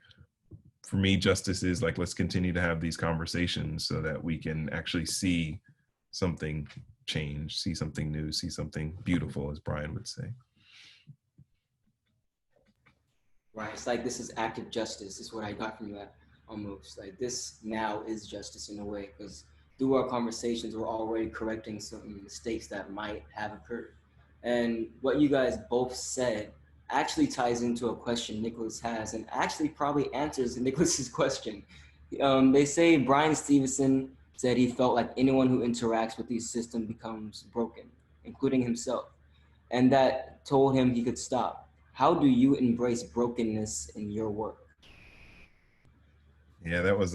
for me, justice is like, let's continue to have these conversations so that we can actually see something change, see something new, see something beautiful, as Bryan would say. Right, it's like this is active justice, is what I got from that almost. Like this now is justice in a way, because through our conversations, we're already correcting certain mistakes that might have occurred. And what you guys both said actually ties into a question Nicholas has, and actually probably answers Nicholas's question. They say Bryan Stevenson said he felt like anyone who interacts with these systems becomes broken, including himself, and that told him he could stop. How do you embrace brokenness in your work? Yeah, that was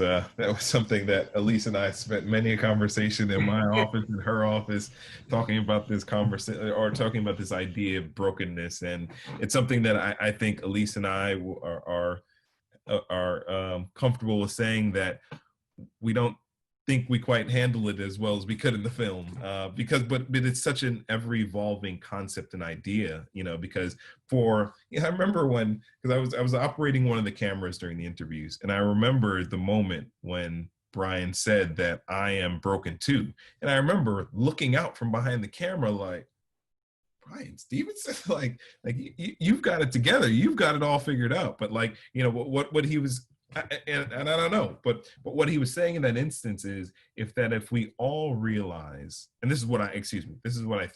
something that Elyse and I spent many a conversation in my office, in her office, talking about this conversation or talking about this idea of brokenness. And it's something that I think Elyse and I are comfortable with saying that we don't think we quite handle it as well as we could in the film, but it's such an ever evolving concept and idea, you know, because I remember because I was operating one of the cameras during the interviews, and I remember the moment when Bryan said that I am broken too. And I remember looking out from behind the camera like, Bryan Stevenson, like you've got it together, you've got it all figured out. But like, you know, what he was, and I don't know, but what he was saying in that instance is if we all realize, and this is what I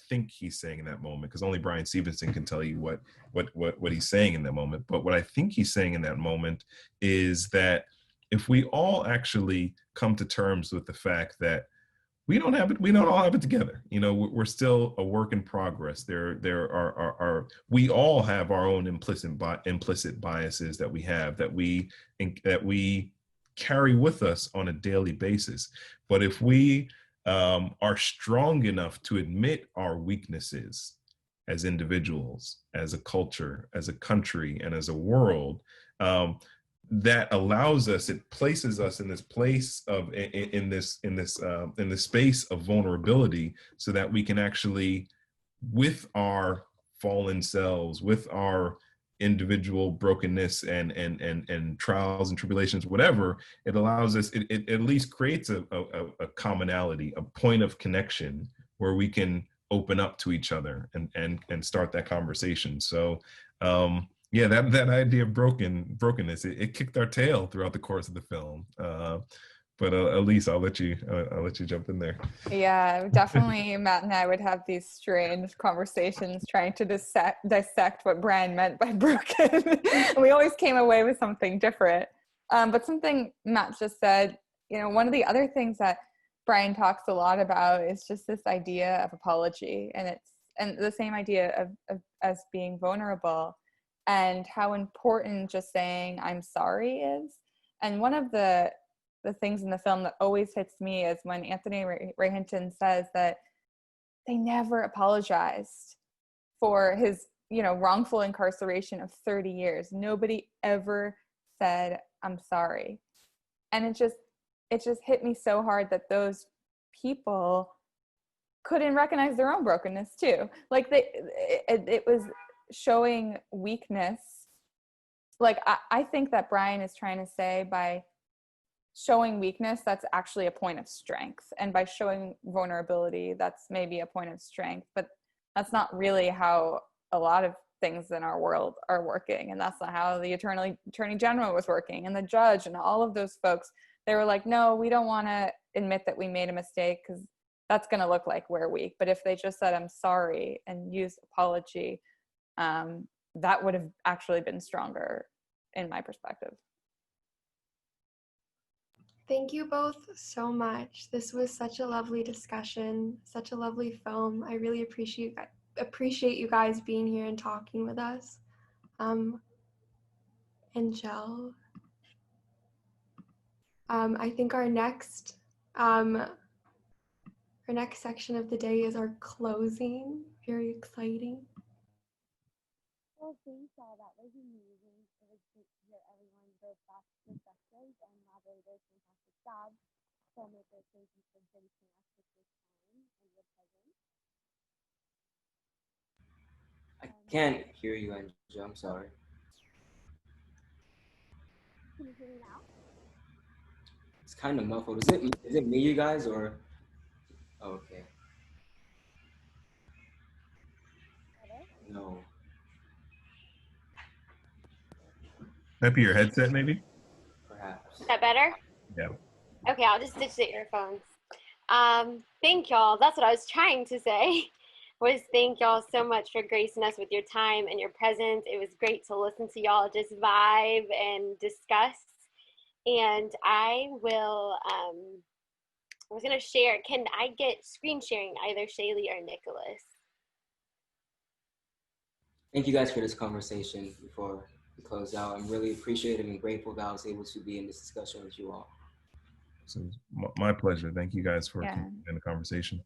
think he's saying in that moment, because only Bryan Stevenson can tell you what he's saying in that moment. But what I think he's saying in that moment is that if we all actually come to terms with the fact that we don't all have it together. You know, we're still a work in progress. There are we all have our own implicit biases that we carry with us on a daily basis. But if we are strong enough to admit our weaknesses as individuals, as a culture, as a country, and as a world, that allows us, it places us in this place of in this space of vulnerability, so that we can actually, with our fallen selves, with our individual brokenness and trials and tribulations, whatever, it allows us, it at least creates a commonality, a point of connection where we can open up to each other and start that conversation. So yeah, that idea of brokenness, it kicked our tail throughout the course of the film. But Elyse, I'll let you jump in there. Yeah, definitely. Matt and I would have these strange conversations trying to dissect what Bryan meant by broken. And we always came away with something different. But something Matt just said, you know, one of the other things that Bryan talks a lot about is just this idea of apology, and the same idea of as being vulnerable, and how important just saying I'm sorry is. And one of the things in the film that always hits me is when Anthony Ray Hinton says that they never apologized for his, you know, wrongful incarceration of 30 years. Nobody ever said I'm sorry. And it just hit me so hard that those people couldn't recognize their own brokenness too. Like it was showing weakness. Like I think that Bryan is trying to say, by showing weakness, that's actually a point of strength, and by showing vulnerability, that's maybe a point of strength, but that's not really how a lot of things in our world are working. And that's not how the attorney general was working, and the judge, and all of those folks. They were like, no, we don't want to admit that we made a mistake, because that's going to look like we're weak. But if they just said I'm sorry and used apology, that would have actually been stronger in my perspective. Thank you both so much. This was such a lovely discussion, such a lovely film. I really appreciate you guys being here and talking with us. Angel. I think our next section of the day is our closing. Very exciting. Well, thanks all. That was amazing. It was great to hear everyone's robust perspectives and moderators' fantastic job. Filmmakers, thank you for gracing us with your time and your presence. I can't hear you, Angela. I'm sorry. Can you hear me now? It's kind of muffled. Is it me, you guys, or? Oh, okay. No. Might be your headset, maybe? Perhaps. Is that better? Yeah. Okay, I'll just ditch the earphones. Thank y'all. That's what I was trying to say. Was thank y'all so much for gracing us with your time and your presence. It was great to listen to y'all just vibe and discuss. And I was gonna share. Can I get screen sharing either Shaylee or Nicholas? Thank you guys for this conversation before we close out. I'm really appreciative and grateful that I was able to be in this discussion with you all. So my pleasure. Thank you guys for Yeah. continuing the conversation.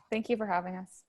Thank you for having us.